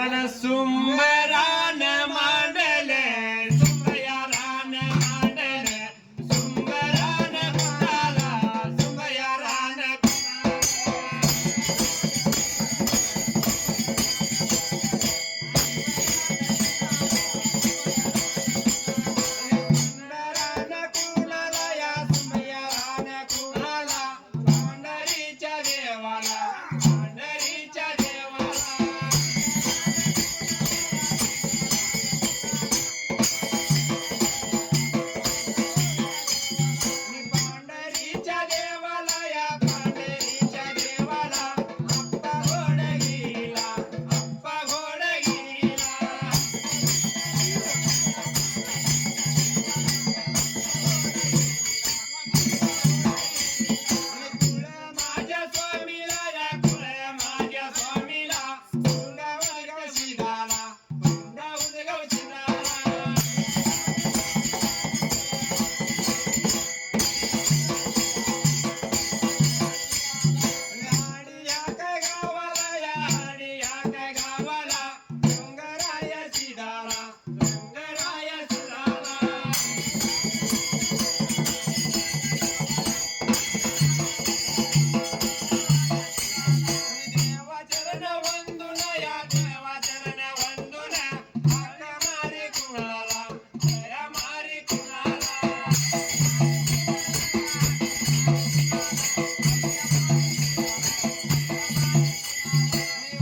अन सुंबरान मांडले सुंबयारान मांडले सुंबरान कुणाला सुंबयारान सुंदरान कुणाला या सुंबयारान कुणाला पंढरीच्या देवाला पंढरीच्या देवाला पंढरीच्या देवाला या पंढरीच्या देवाला आप्पा घोडगिरीला आप्पा घोडगिरीला कुळ माझ्या स्वामीला या कुळ माझ्या स्वामीला हुंडा उदगाव शिदाला हुंडा उदगाव शिदाला हाडी या काय गावाला या हाडी या काय गावाला डोंगराय शिदाला डोंगराय शिदाला देवाचरण वंदुन या देवाचरण वंदुन हाका मारी कुणाला दया मारी कुणाला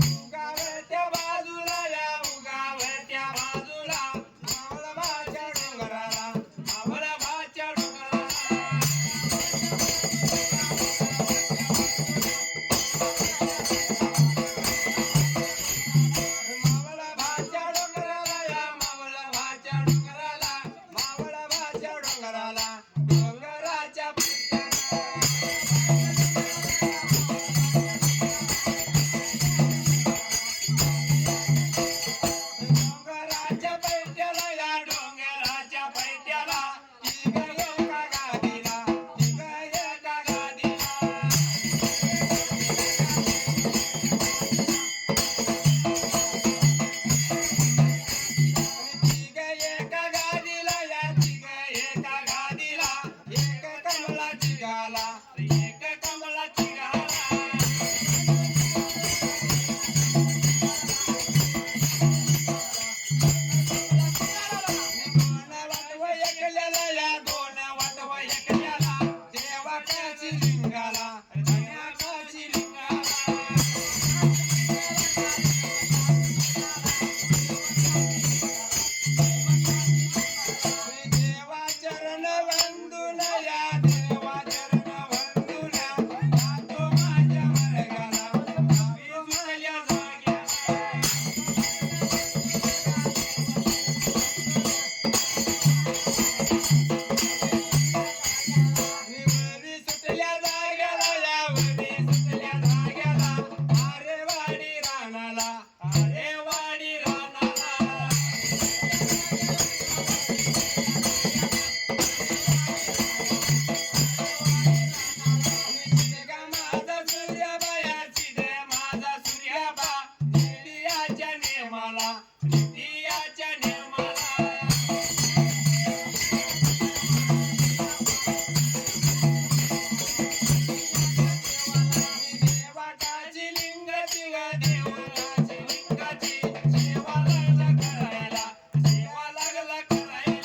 उगावत्या बाजूला या उगावत्या बाजूला मावळभाच्या डोंगराला मावळभाच्या डोंगराला मावळभाच्या डोंगराला या मावळभाच्या डोंगराला मावळभाच्या डोंगराला डोंगराच्या डोंगराच्या पैट्याला या डोंगराच्या पैट्याला तिघ एका गादीला तिघ एका गादीला तिघ एका गादीला या तिघ एका गादीला एक कमळाची गाला एक कमळाची गाला दोन वाटव एकल्याला या दोन वाटव एकल्याला देवा काशी लिंगाला देवा काशी लिंगाला देवाचरण वंदुन या देवाचरण वंदुन जातो माझ्या मार्गाला मी जुळल्या जाग्याला वरी सुटल्या जाग्याला या वरी सुटल्या जाग्याला अरे वाडी रानाला अरे वाडी रानाला चिदगा माझा सूर्याबा या चिदे माझा सूर्याबा नित्याच्या नेमाला नित्याच्या नेमाला देवाची लिंगाची ग देवाची लिंगाची सेवा लागला करायला सेवा लागला करायला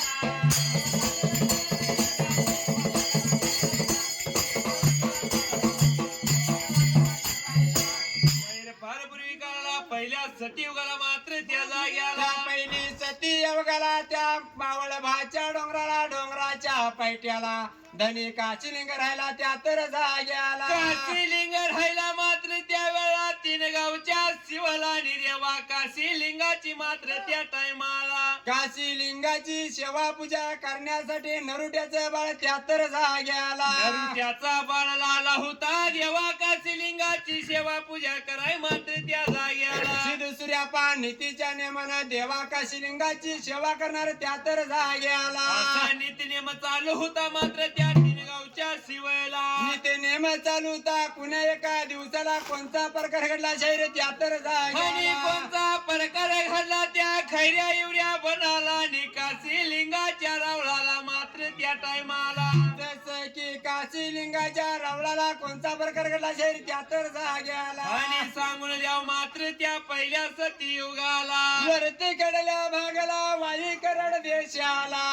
फारपूर्वी काळाला पहिल्या सतीयुगाला मात्र त्या जाग्याला पहिली सतीयुगाला त्या मावळभाच्या डोंगराला डोंगराच्या पैट्याला धनी काशीलिंग राहिला त्या तर जाग्याला काशीलिंग राहिला मात्र त्यावेळा तीन गावच्या शिवाला निर्यवा काशीलिंगाची मात्र त्या टायमाला काशीलिंगाची सेवा पूजा करण्यासाठी नरुट्याचं बाळ त्या तर जाग्याला नरुट्याचा बाळ लाला होता देवा काशीलिंगाची सेवा पूजा कराय मात्र त्या जाग्याला दुसऱ्या नीतीच्या नेमानं देवा काशीलिंगाची सेवा करणार त्या तर जाग्याला असा नीती नेम चालू होता मात्र त्या तीन गावच्या शिवाला नीतीने नेम चालूता कुण्या एका दिवसाला कोणता प्रकार घडला शैर त्या तर आणि कोणता प्रकार घडला त्या खैऱ्या एवढ्या बनाला निकासी लिंगाच्या रावळाला मात्र त्या टायमाला जसं की काशी लिंगाच्या रावळाला कोणता प्रकार घडला शैर त्या तर जाग्याला आणि सांगून द्याव मात्र त्या पहिल्या सतयुगाला वरती कडल्या भागाला वाई करड देशाला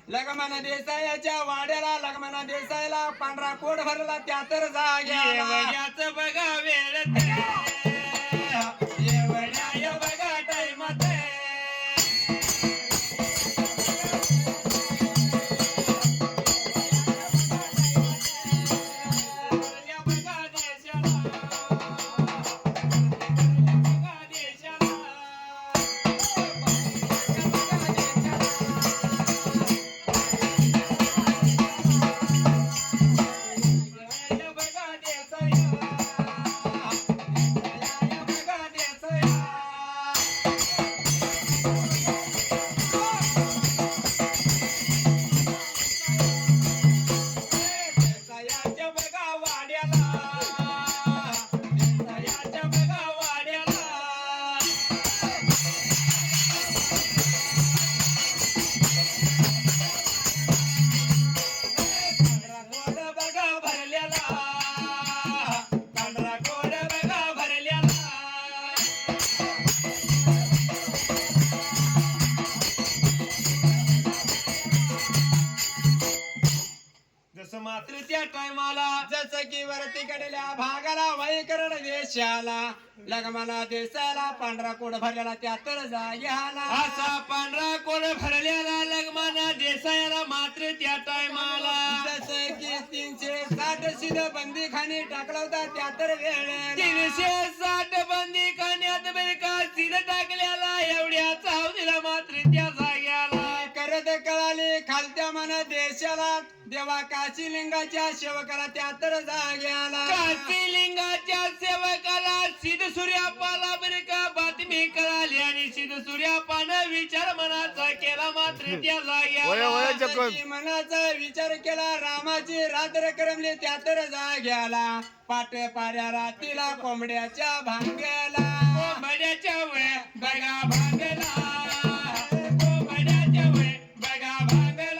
लगमन देसायाच्या वाड्याला लगमन देसायला पांढरा कोट भरला त्या तर जाग्याला एवढ्याच बघा वेळ एवढ्या बघा टाइमात मात्र त्या टायमाला जसं की वरती कडल्या भागाला वाई करड देशाला लगमना देसाला पांढरा कोट भरलेला त्या तर जाग्याला असा पांढरा कोड भरलेला लगमाना देसायाला मात्र त्या टायमाला जसं की 360 सिध बंदी खाणी टाकला होता त्या तर वेळेला 360 बंदी खाण्यात बेका सिध टाकलेला एवढ्या चावडीला मात्र त्या जाग्याला करत कळाली खालत्या मन देशाला देवा काशी लिंगाच्या सेवकाला त्या तर जाग्याला काशी लिंगाच्या सेवकाला सिद्ध सूर्यापाला बरे का बातमी कळाली आणि सिद्ध सूर्यापानं विचार मनाचा केला मात्र त्या जाग्याला मनाचा विचार केला रामाची रात्र करमली त्या तर जाग्याला पाट पाऱ्या रातीला कोंबड्याच्या भांग्याला कोंबड्याच्या वे बघा भांगला कोंबड्याच्या वे बघा भांगला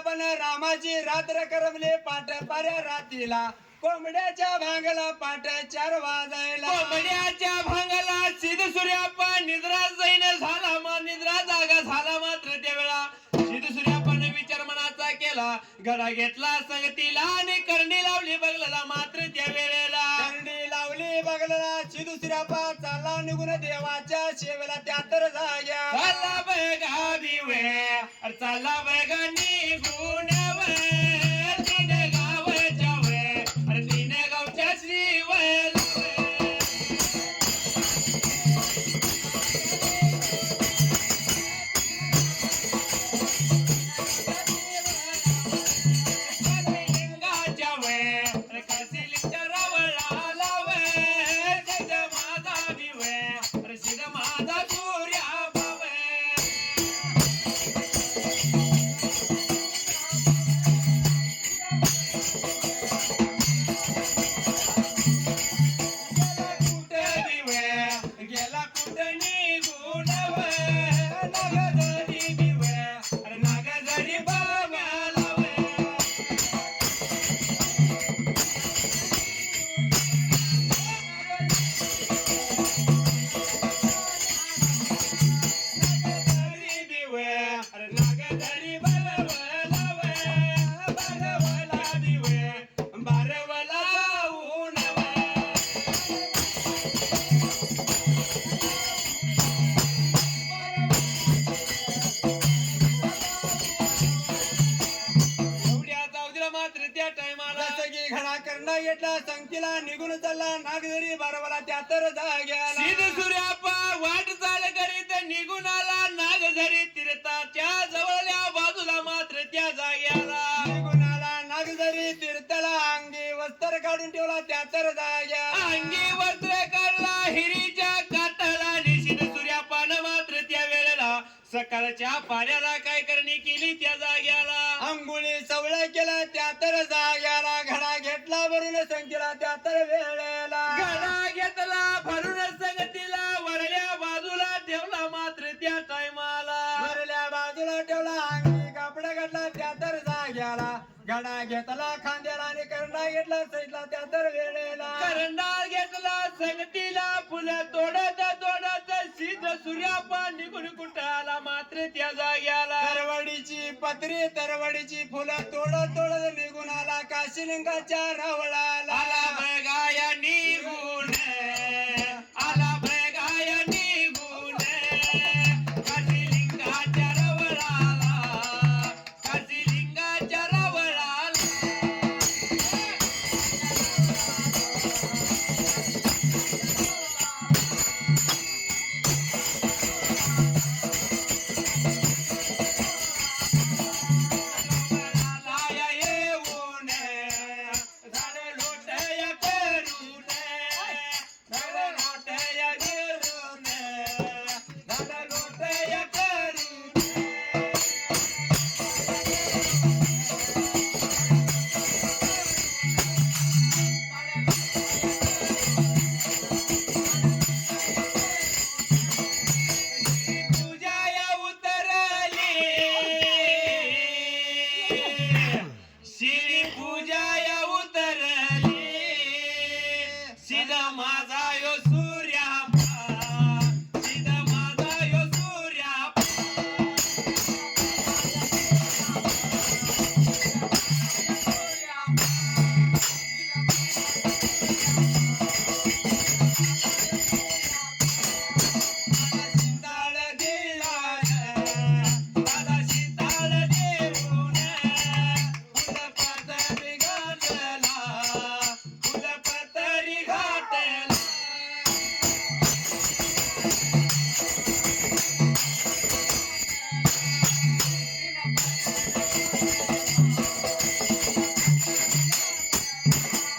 पण रामाची रात्र करमले पाट पाऱ्या रातीला कोंबड्याच्या भांगला पाट 4 वाजायला कोंबड्याच्या भांगला सिद्ध सूर्यापा निद्रा जैन झाला मा निद्रा जागा झाला मात्र त्यावेळा सिद्ध सूर्यापाने विचार मनाचा केला गडा घेतला संगतीला आणि करणी लावली बघला मात्र त्या वेळेला करणी लावली बघला सिद्ध सूर्यापा चालला निघून देवाच्या सेवेला त्या तर जाग्या चालला बघा दिवे चालला बघा निघून तीन गावच्या वे तीन गावच्या श्रीवल लिंगाच्या वे काशी लिंग रावळा लावे सिद्ध माझा दिवे सिद्ध माझा सूर्या भावे त्या टायमाला जसं की घडा करणं घेतला संगतीला निघून चालला नागझरी बारवाला त्या तर जाग्याला सिद्ध सूर्याप्पा वाट चाल करीत निघून आला नागझरी तीर्थाच्या जवळल्या बाजूला मात्र त्या जाग्याला निघून आला नागझरी तीर्थला अंगी वस्त्र काढून ठेवला त्या तर जाग्याला अंगी वस्त्र काढला हिरीच्या काठाला निशिद सूर्यापानं मात्र त्या वेळेला सकाळच्या पाण्याला काय करणी केली त्या जाग्याला अंघोळी सवळ केला त्या तर जाग्याला घडा घेतला भरून संगतीला त्या तर वेळेला घडा घेतला भरून संगतीला वरल्या बाजूला ठेवला मात्र त्या टायमाला वरल्या बाजूला ठेवला अंगी कापड घातला त्या तर जाग्याला घडा घेतला खांद्याला आणि करंडा घेतला सैतला त्या तर वेळेला करंडा घेतला संगतीला फुलं तोडत तोडत सिद्ध सूर्यापा निघून कुठाला मात्र त्या जाग्याला तरवडीची पत्री तरवडीची फुलं तोडत तोडत निघून आला काशीलिंगाच्या रावळाला आला बगाया निघून आला बगाया निघून काशीलिंगाच्या रवळाला काशीलिंगाच्या रवळाला लाया येऊन झाड लोटया करून झाड लोटया करून झाड लोटया करून पूजाया उतरली श्री पूजाया उतरली सिदा माझा यो सूर्यापा सिदा माझा यो सूर्यापा शीताळ दिला दादा शीताळ देऊन फुलपतरी घातला फुलपतरी घातला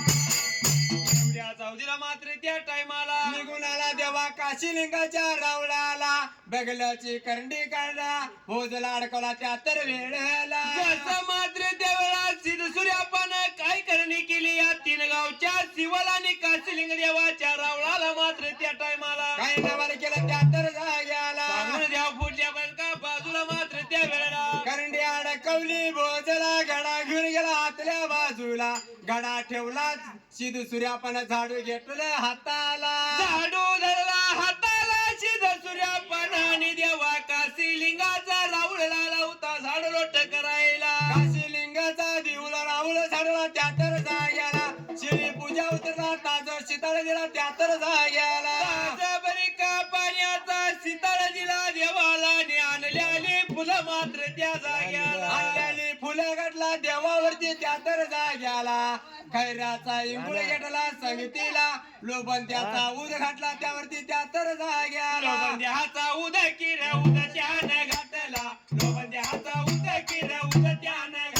एवढ्या चौधीला मात्र त्या टायमाला निघून आला देवा काशीलिंगाच्या रावळाला बगल्याची करंडी काढला भोजला अडकवला त्या तर वेळेला जसं मात्र त्यावेळा सिद्ध सूर्यापानं काय करणी केली या तीन गावच्या शिवाला आणि काशीलिंग देवाच्या रावळाला मात्र त्या टायमाला काही नवाला केलं त्या तर जाग्याला सांगून द्या पुढच्या का बाजूला मात्र त्या वेळेला करंडी अडकवली भोजला घडा घेऊन गेला आतल्या बाजूला घडा ठेवला सिद्धू सूर्यापण झाडू घेतलं हाताला झाडू धरला हाताला सिद्ध सूर्यापानाने देवा काशीलिंगाचा रावळला लावता झाड लोट करायला काशीलिंगाचा दिवला राहुल झाडला त्या तर जाग्याला शिरी पूजा उतरला ताज शीतळ दिला त्या तर जाग्याला ताजा बरिका पाण्याचा शीतळ दिला देवाला आणि आणल्याली फुलं मात्र त्या जाग्याला आणलेली फुलं घातला देवावरती त्या तर जाग्याला खैराचा इंगुळ घेतला संगतीला लोबंत्याचा उद घातला त्यावरती त्या तर जाग्याला लोबंद्याचा उद किर उद त्यानं घातला लोबंद्याचा उद किर उद त्यानं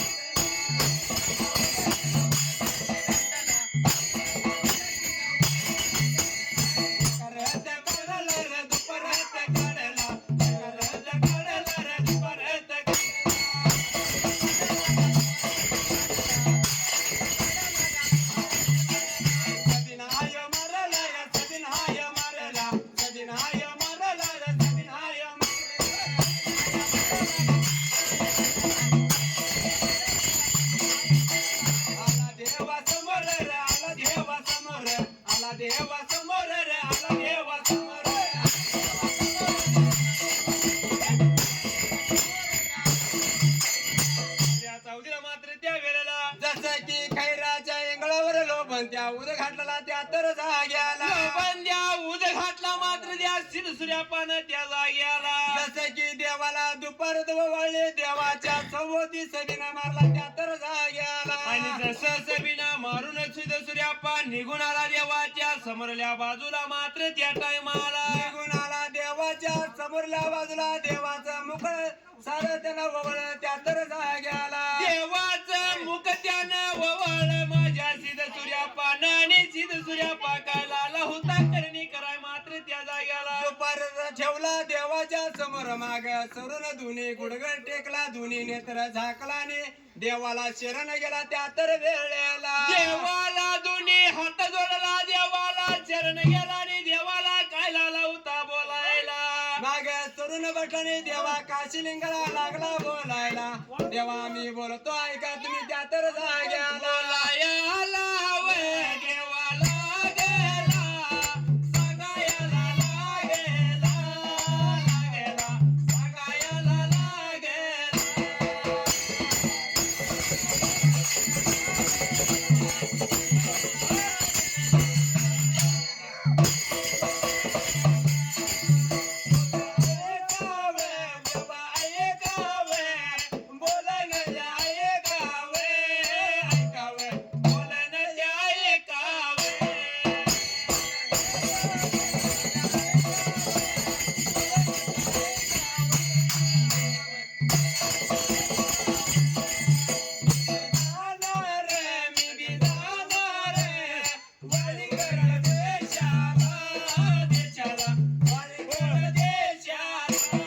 घातला करत काढला रे दुपरात काढला करत काढला रे दुपरात सदिनाय मारला रे सदिनाय मारला सदिनाय मारला रे सदिनाय आला देवा समोर रे आला देवा समोर आला देवा समोर रे आला देवा समोर त्या चौधीला मात्र त्या वेळेला जसं की खैराच्या इंगळावर लोभन त्या उद घातला त्या तर जाग्याला लोबंद्या उद घातला मात्र त्या सिद्ध सूर्यापानं त्या जाग्याला जसं की देवाला दुपार वळले देवाच्या सभोवती सगीना मारला त्या तर जाग्याला आणि जसं सबिना मारून सिद्ध सूर्याप्पा निघून आला देवाच्या समोरल्या बाजूला मात्र त्या टायमाला निघून आला देवाच्या समोरल्या बाजूला देवाचं मुख सारं त्यानं ववळ त्या तर जाग्याला देवाचं मुख त्यानं ववळ माझ्या सिद्ध सूर्याप्पानं आणि सिद्ध सूर्याप्पा काय लाला होता करणी कराय मात्र त्या जाग्याला दुपार ठेवला देवाच्या समोर माग सरून धुनी गुडगड टेकला धुनी नेत्र झाकलाने देवाला शरण गेला त्या तर वेळेला देवाला दोन्ही हात जोडला देवाला चरण गेला आणि देवाला काय लाला होता बोलायला माग सरून बसल्याने देवा काशीलिंगाला लागला बोलायला देवा मी बोलतो ऐका तुम्ही त्या तर जाग्याला बोलायला वे देवाला गेला सगायला लागेला लागेला सगायला लागेला ऐकावे देवा ऐकावे बोलन ऐकावे ऐकावे बोलन ऐकावे जाणार मी बी जाणार वाडीकर देशाला देशाला वाडीकर देशाला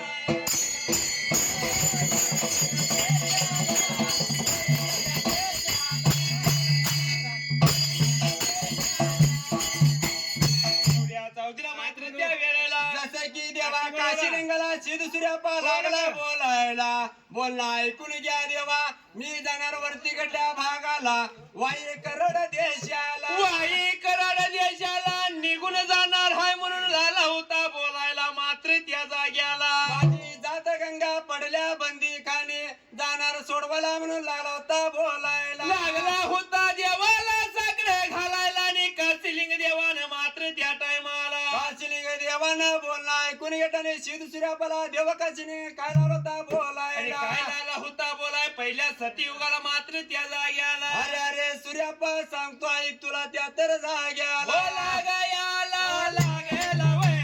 उद्या चौथीला मात्र त्या वेळेला जसं की देवा काशीलिंगाला सिद्ध सूर्याप्पा लागला बोलायला बोलला ऐकून घ्या देवा मी जाणार वरती कडल्या भागाला वाई करड देशाला वाई कराड देशाला निघून जाणार हाय म्हणून झाला होता बोलायला मात्र त्या जाग्याला माझी जात गंगा पडल्या बंदी खाने जाणार सोडवाला म्हणून लागला होता बोलायला लागला होता देवाला साकडे घालायला आणि कासिलिंग देवानं मात्र त्या टायमाला काशीलिंग देवानं बोलला ऐकून घेताने सिद्ध सूर्यापाला देव काशीने काय लावला होता आणि बोलायला काय झाला होता बोलाय पहिल्या सतीयुगाला मात्र त्या जाग्याला अरे अरे सूर्याप्पा सांगतो ऐक तुला त्या तर जाग्याला बोला गयाला लागेला वय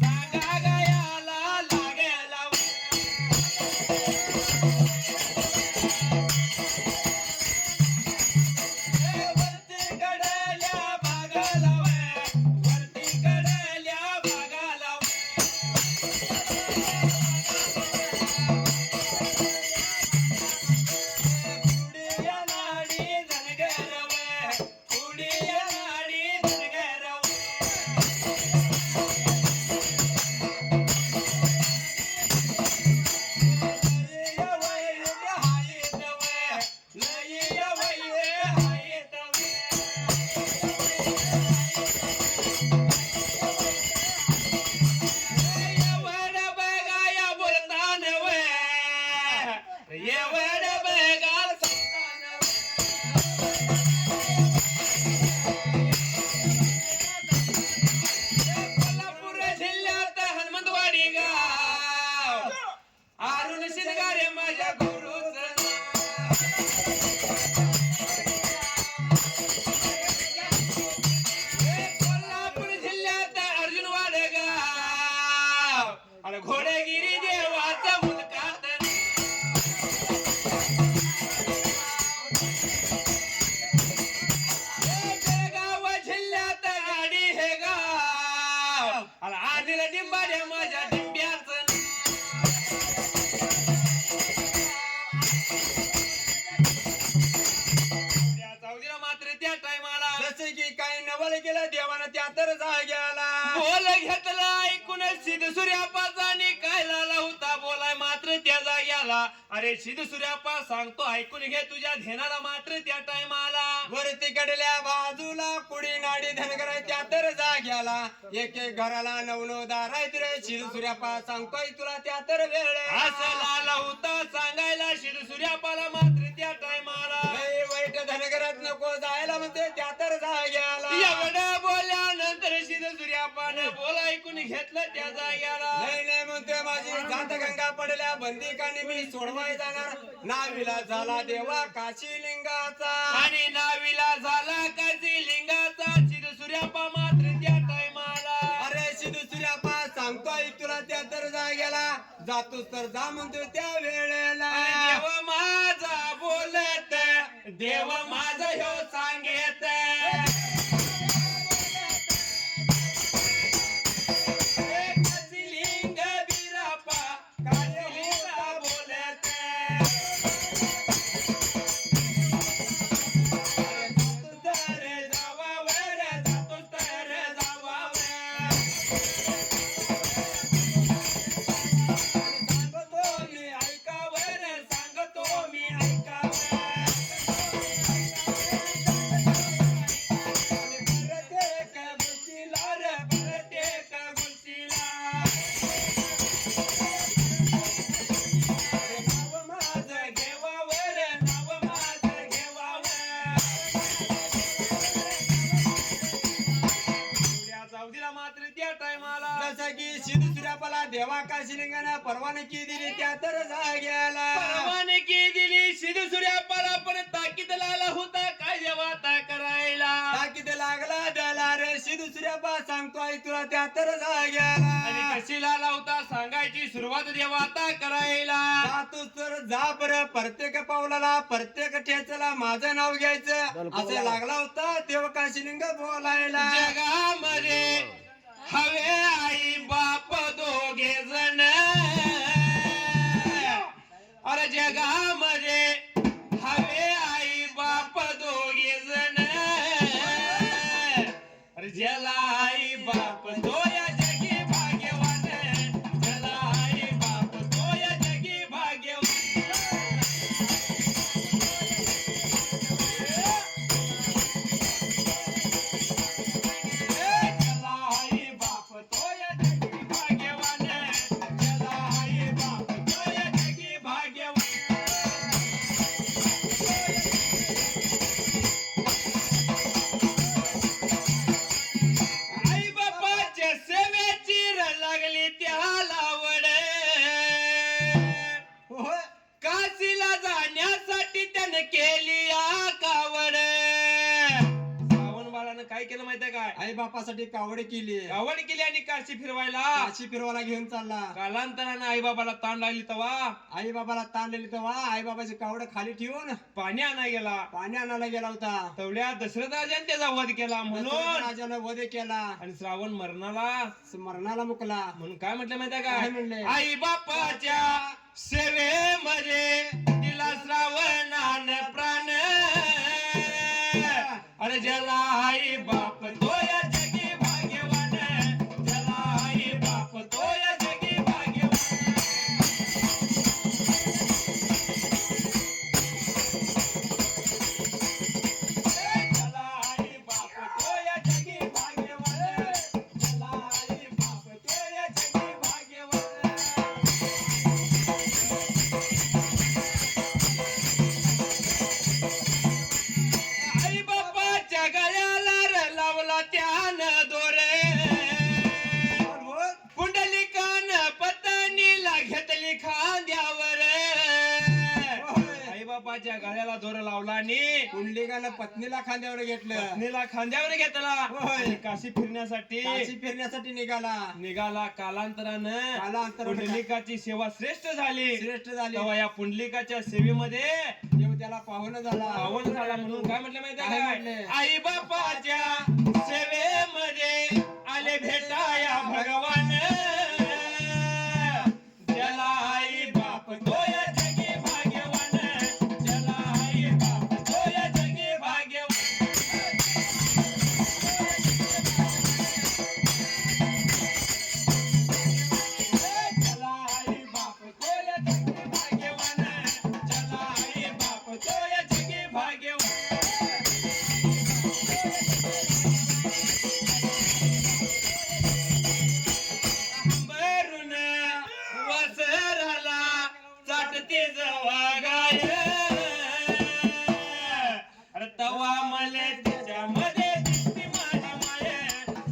सांगा गयाला लागेला वरती कडल्या भागाला वय, वरती कडल्या भागाला वय. पुढे या नाडी धनगर वय, पुढे या नाडी धनगर वय. लय या वय हायेत वय, लय या वय हायेत वय. एवढ बघाया बोलतान वय एवढ बघा कोल्हापूर जिल्ह्यात हनुमंतवाडी गाव अरुण शिंगारे माझ्या गुरुच कोल्हापूर जिल्ह्यात अर्जुनवाड गाव आणि घोडेगिरी देवाचा मुलकात बेळगाव जिल्ह्यात गाडी हे गाव आणि आदिल डिंबाड्या माझ्या डिंब्याचं त्या चौधीला मात्र त्या टायमाला जसे की काही नवल केलं देवानं त्या तर जाग्याला बोल घेतला ऐकून सिद्ध सूर्यापाचा आणि काय लाला होता बोलाय मात्र त्या जाग्याला अरे सिद्ध सूर्यापा सांगतो ऐकून घे तुझ्या ध्यानाला मात्र त्या टायमाला वरती कडल्या बाजूला कुडी नाडी धनगर त्या तर जाग्याला एक एक घराला नवनो दार आहेत रे शिर सूर्यापा सांगतोय तुला त्या तर वेळ असं लाला होता सांगायला सिद्ध सूर्यापाला मात्र त्या टायमाला वाईट धनगरात नको जायला म्हणते त्या तर जाग्याला एवढं बोलल्यानंतर सिद्ध सूर्यापानं बोल ऐकून घेतलं त्या जाग्याला. नाही नाही म्हणतोय माझी जात गंगा पडल्या बंदिकाने मी सोडवाय जाणार नाविला झाला देवा काशी लिंगाचा आणि नावीला झाला काशी लिंगाचा सिद्ध सूर्यापा मात्र त्या टायमाला. अरे सिद्धू सूर्यापा सांगतोय तुला त्या तर जाग्याला जातोस तर जा म्हणतोय त्या वेळेला. देव माझा बोलत देव माझा ह्यो सांगेत. काशीलिंग बिरापा काशीलिंग बोलत. तर जावावर जातो तर जावावर. सांगतो मी ऐकावर सांगतो मी ऐकावर. प्रत्येक गोष्टीला रे प्रत्येक गोष्टीला. नाव माझं घेवावर नाव माझं घेवावर. जाऊ दिला मात्र त्या टायमाला. जसं की सिद्धू सूर्यापाला देवा काशीलिंगाने परवानगी दिली त्या तर जाग्याला परवानगी दिली सिद्धू सूर्यापाला पण ताकीद लाला होता काय देवाता करायला. ताकीद लागला द्याला रे सिद्धू सूर्यापा सांगतोय तुला त्या तर जाग्याला आणि कशी लाला होता सांगायची सुरुवात देवाता करायला. जातोस तर जा बरं प्रत्येक पावलाला प्रत्येक ठेचला माझं नाव घ्यायचं असं लागला होता देव काशीलिंग बोलायला. जगामध्ये हवे आई बाप दोघे जण. अरे जगामध्ये हवे आई बाप दोघे जण. अरे ज्याला आई बाप तो या जगी भाग्यवान. ज्याला आई बाप तो या जगी भाग्यवान. ज्याला आई बाप तो या जगी भाग्यवान. ज्याला आई बाप तो या जगी भाग्यवान. आई बापाच्या सेवेची लागली त्याला आवड. होय. काशीला जाण्यासाठी त्याने केली कावड. श्रावण बाळानं काय केलं माहितीये काय. आई बापासाठी कावड केली कावड केली आणि काशी फिरवायला. काशी फिरवायला घेऊन चालला कालांतरानं आई बाबाला ताण लागली तवा आई बाबाला ताणलेली तेव्हा आई बाबाची कावड खाली ठेवून पाणी आणाय गेला. पाणी आणायला गेला होता तेवढ्या दशरथ राजाने त्याचा वध केला दशरथ म्हणून. राजानं वध केला आणि श्रावण मरणाला मरणाला मुकला म्हणून काय म्हटलं माहितीये काय म्हणले? काय. आई बापाच्या सेवेमध्ये दिला श्रावणानं प्राण. अरे ज्याला आई बाप तो या जगी भाग्यवान. ज्याला आई बाप तो या जगी भाग्यवान. ज्याला आई बाप तो या जगी भाग्यवान. ज्याला आई बाप तो या जगी भाग्यवान. आई बापाच्या गळ्याला र लावला त्यानं दोरे. कुंडलिकान पत्नीला घेतली खांद्यावर. आई बापाच्या गळ्याला दोर लावला आणि कुंडलिकानं पत्नीला खांद्यावर घेतलं पत्नीला खांद्यावर घेतला. होय. आणि काशी फिरण्यासाठी काशी फिरण्यासाठी निघाला निघाला. कालांतरानं कालांतरानं पुंडलिकाची सेवा श्रेष्ठ झाली. श्रेष्ठ झाली तेव्हा या पुंडलिकाच्या सेवेमध्ये देव त्याला पाहुणा झाला पावन झाला म्हणून काय म्हटलं माहिती काय आहे म्हटले? काय. आई बापाच्या सेवेमध्ये आले भेटाया भगवान. ज्याला आई बाप तो या जगी भाग्यवान. ज्याला आई बाप तो या जगी भाग्यवान. ज्याला आई बाप तो या जगी भाग्यवान. ज्याला आई बाप तो या जगी भाग्यवान. तिच्यामध्ये दिसती माझी माया,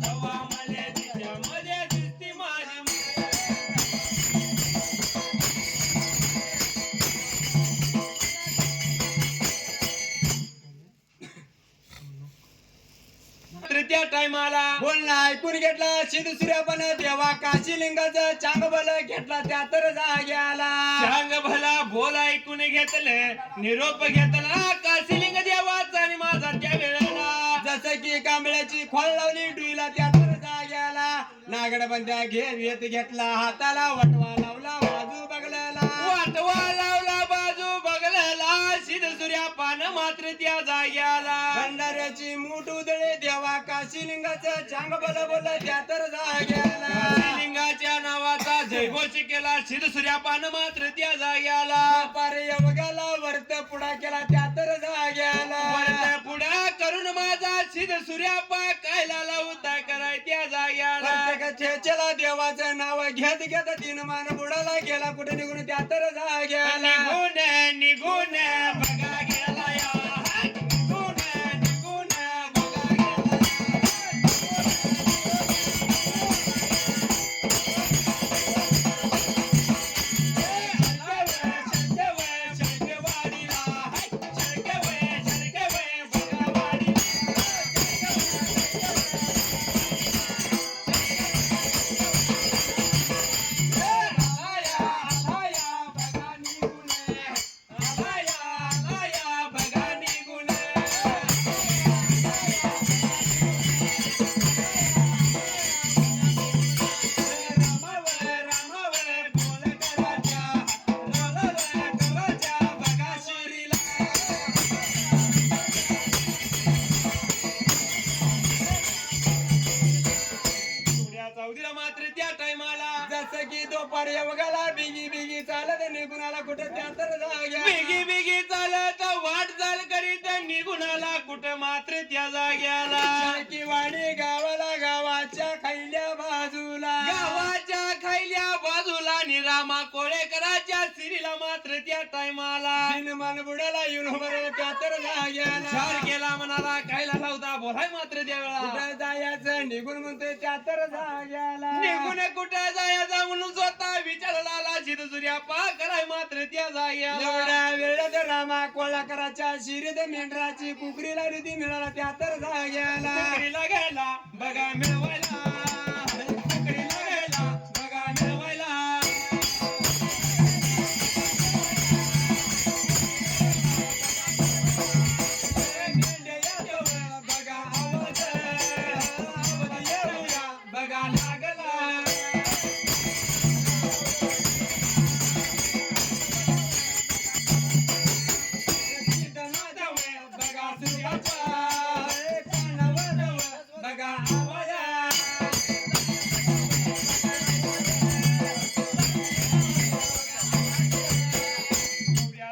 तवा मला तिच्यामध्ये दिसती त्या टायमाला बोलणं ऐकून घेतला सिद्धसूर्यापण देवा काशीलिंगाचं चांगबल घेतला त्या तर जाग्याला चांग भला बोल ऐकून घेतलं निरोप घेतला काशीलिंग देवाचा आणि माझा त्या वेळेला जसं की कांबळ्याची खोल लावली डुईला त्या तर जाग्याला नागड बंद्या घेत घेतला हाताला वटवा लावला बाजू बघल्याला वाटवा लावला बाजू बघलेला सिद्धसूर्या पान मात्र त्या जाग्याला भंडाऱ्याची मूठ उधळे देवा काशीलिंगाचं चांगबल बोल त्या तर जाग्याला काशीलिंगाच्या नावाचा जयघोष केला सिद्धसूर्या पान मात्र त्या जाग्याला पारे अवघाला वर्त पुढा केला त्या तर जाग्याला वरचा पुढा करून माझा सिद्धसूर्यापा कायला लावता कराय त्या जाग्याला प्रत्येक ठेचेला देवाचं नाव घेत घेत तीन मान बुडाला गेला कुठे निघून त्या तर जाग्याला निघून निघून बघा गेला या निघून निघून बघा चौधीला मात्र त्या टायमाला जसं की दुपार अवघाला बिगी बिगी चालत निघून आला कुठे त्या तर जाग्याला बिगी बिगी चालत वाट चाल करीत निघून आला कुठं मात्र त्या जाग्याला की वाडी गावाला गावाच्या खैल्या बाजूला गावाच्या खैल्या बाजूला निरामा कोळेकराच्या सिरीला मात्र त्या टायमाला मान बुडाला येऊन बरोबर त्या तर जाग्याला चार केला मनाला कायला लावता बोलाय मात्र त्यावेळा कुठं जायचं निघून म्हणतोय त्या तर जाग्याला निघून कुठं जायचा म्हणून स्वतः विचारला आला सिद्धसूर्या पा कराय मात्र त्या जाग्याला एवढ्या वेळात रामा कोळाकराच्या शिरीत मेंढराची कुकरी लावली ती मिळाला त्या तर जाग्याला कुकडीला गेला बघा मिळवायला कुकडीला गेला बघा मिळवायला बघा आवाज येऊया बघा लागला बघा सूर्याचा कानावर बघा आवाज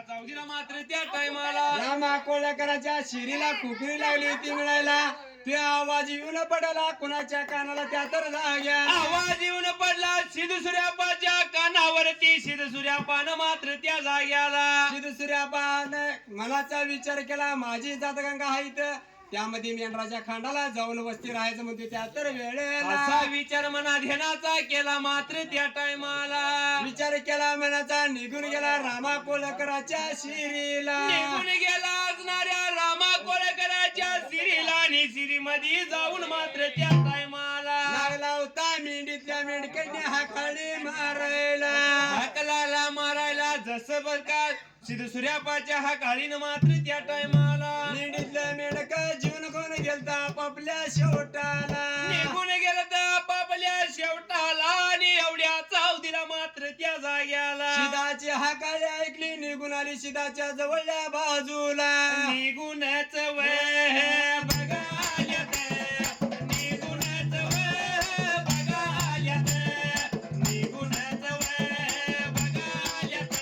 चौधीला मात्र त्या टायमाला रामा कोळकराच्या शिरीला कुकरी लावली होती मिळायला ते आवाज येऊन पडला कुणाच्या कानाला त्या तर जाग्याला आवाज येऊन पडला सिद्धसूर्यापाच्या कानावरती सिद्धसूर्यापान मात्र त्या जाग्याला सिद्धसूर्यापान मनाचा विचार केला माझी जातगंगा आहे इथं त्यामध्ये मेंढराच्या खांडाला जाऊन वस्ती राहायचं म्हणते त्या तर वेळेला असा विचार मना ध्यानाचा केला मात्र त्या टायमाला विचार केला मनाचा निघून गेला रामा कोळकराच्या शिरीला निघून गेला असणाऱ्या रामा कोळकराच्या सिरीला आणि सिरी मध्ये जाऊन मात्र त्या टायमाला लागला होता मेंढीतल्या मेंढक्याने हाकाळी मारायला हाकलाला मारायला जसं बरका सिद्धसूर्यापाच्या हा काळीन मात्र त्या टायमाला मेंढीतलं मेंढक जीवन कोण गेलता आपापल्या शेवटाला निघून गेलं तर आपापल्या शेवटाला आणि एवढ्या चावतीला मात्र त्या जाग्याला शिदाची हाकाळी ऐकली निघून आली शिदाच्या जवळल्या बाजूला निघूनच वय बघा आल्यात. निघूनच वय बघा आल्यात. निघूनच वय बघा आल्यात.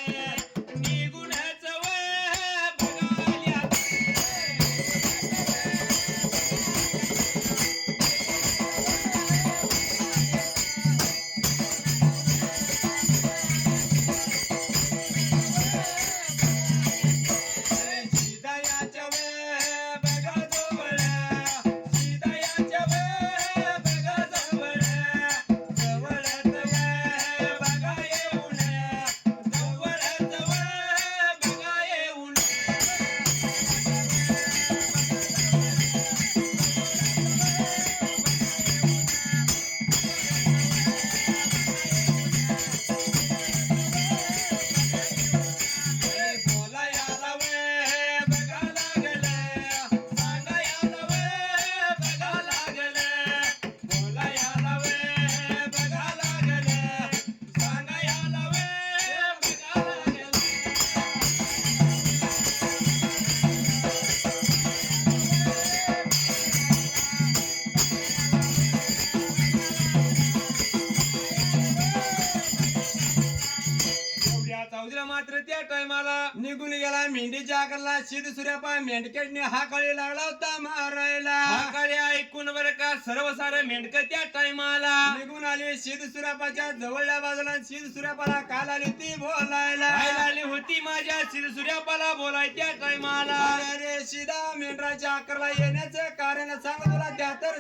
निघूनच वय बघा आल्यात. शिदा या मात्र त्या टायमाला निघून गेला मेंढीच्या आकारला सिद्ध सूर्यापा मेंढकेटने हा कळी लागला होता मारायला. हा काळी ऐकून बरं का सर्व सारं मेंढक त्या टायमाला निघून आली सिद्ध सूर्यापाच्या जवळल्या बाजूला सिद्ध सूर्यापाला काल आली ती बोलायला. खायला आली होती माझ्या सिद्ध सूर्यापाला बोलाय त्या टायमाला. अरे सीधा मेंढराच्या आकारला येण्याचं कारण सांग तुला त्या तर